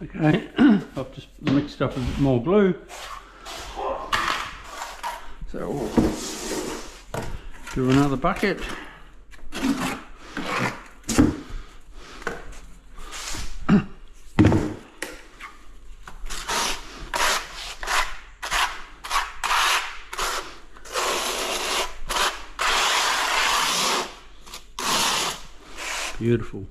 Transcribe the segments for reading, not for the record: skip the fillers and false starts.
Okay, I've just mixed up a bit more glue. So we'll do another bucket. Beautiful.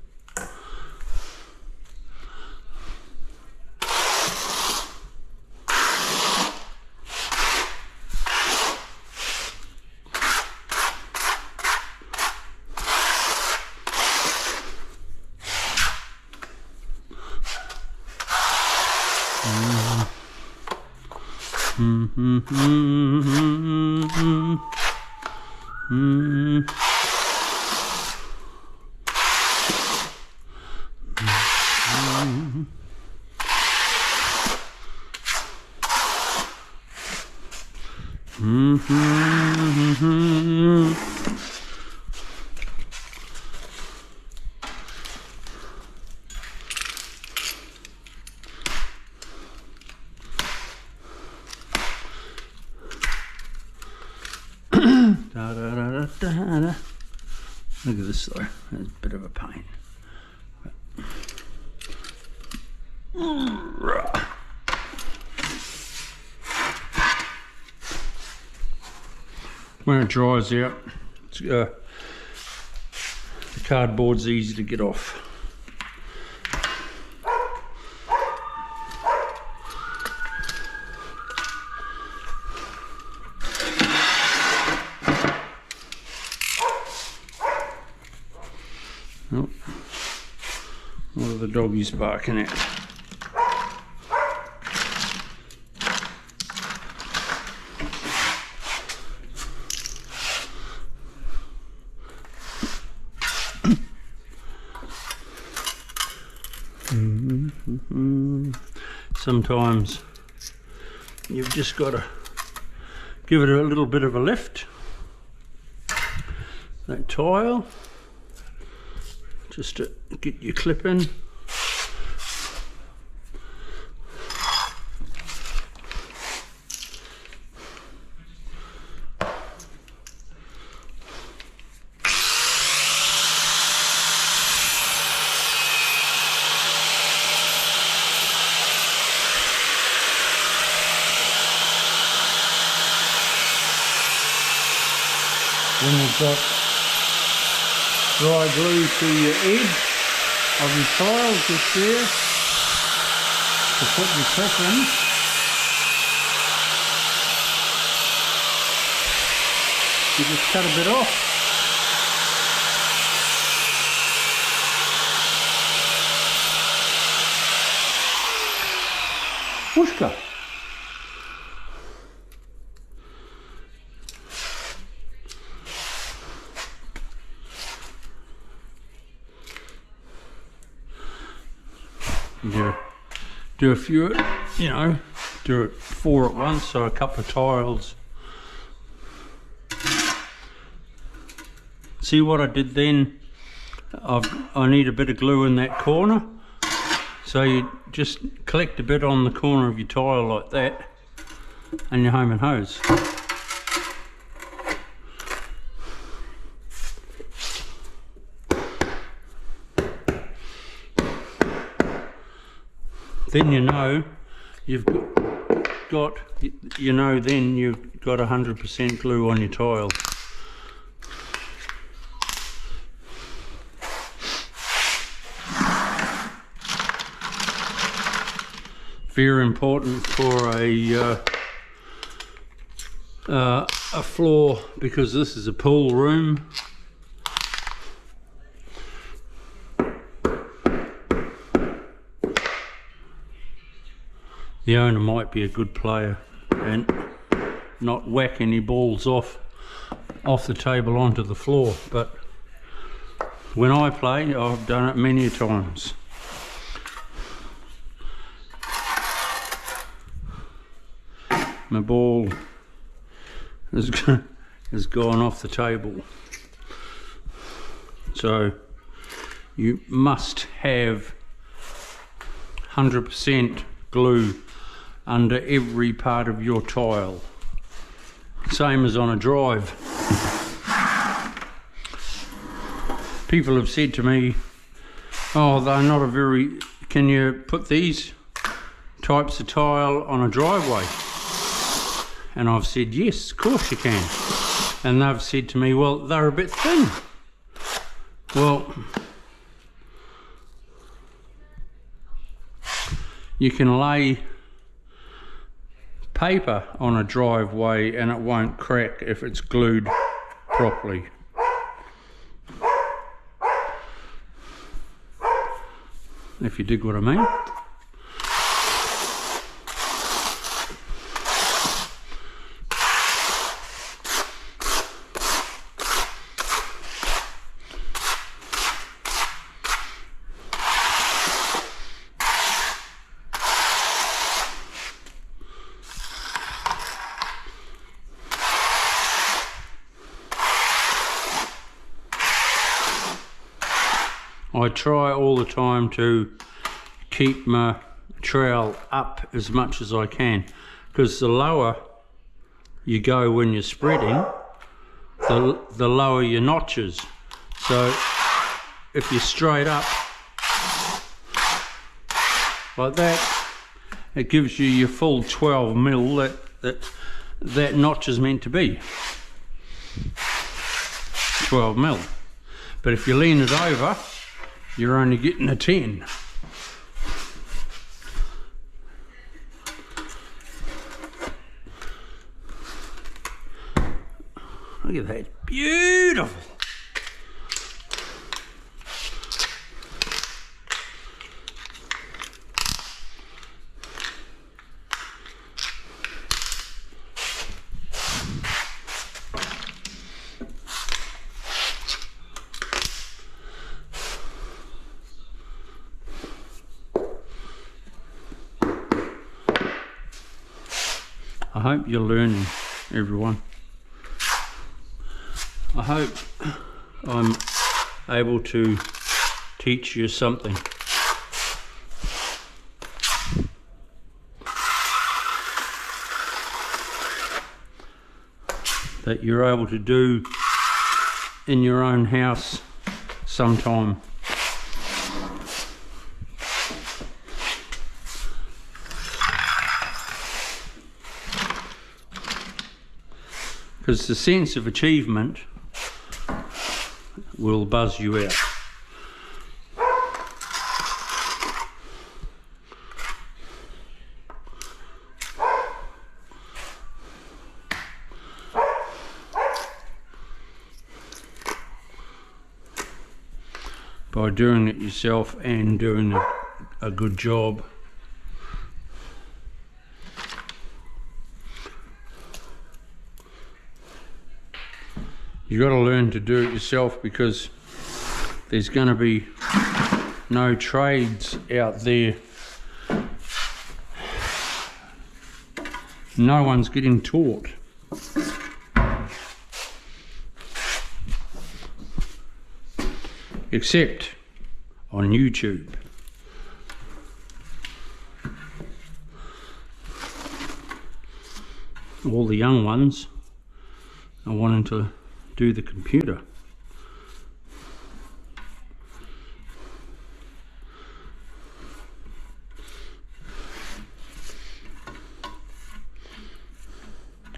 Look at this though, it's a bit of a pain. When it dries out, the cardboard's easy to get off. Oh, what are the doggies barking at? Sometimes you've just got to give it a little bit of a lift. That tile, just to get your clip in. Then you've got dry glue to your edge of your tile just there to put your clip in. You just cut a bit off. Whooshka. Do a few, you know, do it 4 at once, so a couple of tiles. See what I did then? I need a bit of glue in that corner, so you just collect a bit on the corner of your tile like that, and you're home and hose. Then you know you've got, you know then you've got 100% glue on your tile. Very important for a floor, because this is a pool room. The owner might be a good player and not whack any balls off the table onto the floor, but when I play, I've done it many times. My ball has gone off the table. So you must have 100% glue under every part of your tile. Same as on a drive. People have said to me, oh, they're not a very, can you put these types of tile on a driveway? And I've said, yes, of course you can. And they've said to me, well, they're a bit thin. Well, you can lay paper on a driveway and it won't crack if it's glued properly. If you dig what I mean. I try all the time to keep my trowel up as much as I can, because the lower you go when you're spreading, the lower your notches. So if you're straight up like that, it gives you your full 12 mil that notch is meant to be. 12 mil. But if you lean it over, you're only getting a 10. Look at that, beautiful. I hope you're learning, everyone. I hope I'm able to teach you something. That you're able to do in your own house sometime. Because the sense of achievement will buzz you out. By doing it yourself and doing a good job. You got to learn to do it yourself, because there's going to be no trades out there. No one's getting taught. Except on YouTube. All the young ones are wanting to do the computer.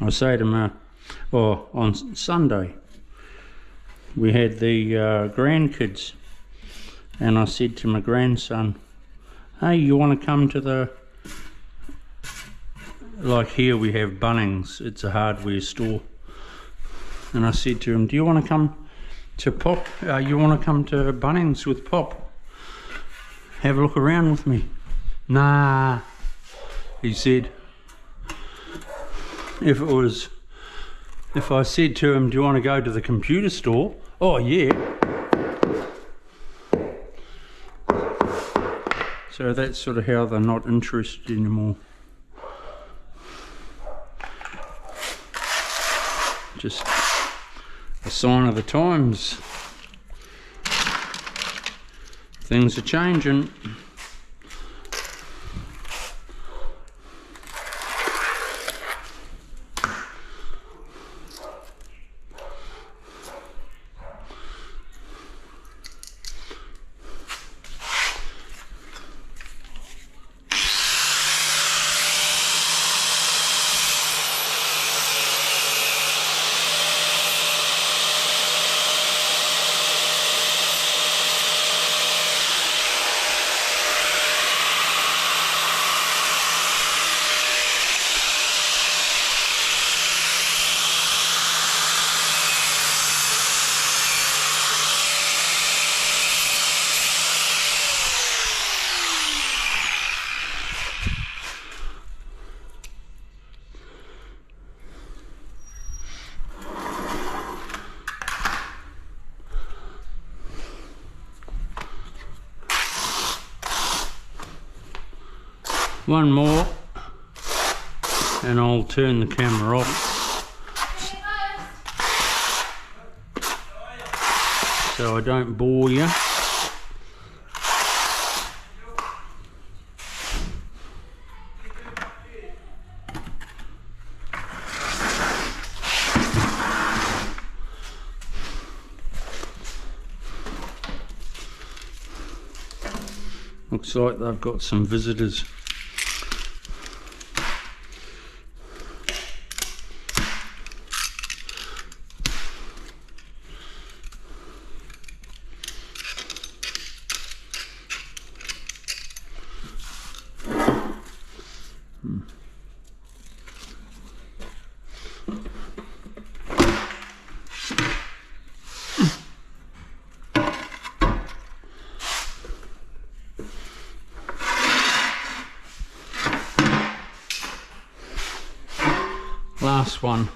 I say to my, well, on Sunday we had the grandkids, and I said to my grandson, hey, you want to come to the, like here we have Bunnings, it's a hardware store. And I said to him, do you want to come to Pop? You want to come to Bunnings with Pop? Have a look around with me? Nah, he said. If I said to him, do you want to go to the computer store? Oh yeah. So that's sort of how they're not interested anymore. Just a sign of the times. Things are changing. One more and I'll turn the camera off so I don't bore you. Looks like they've got some visitors. Last one.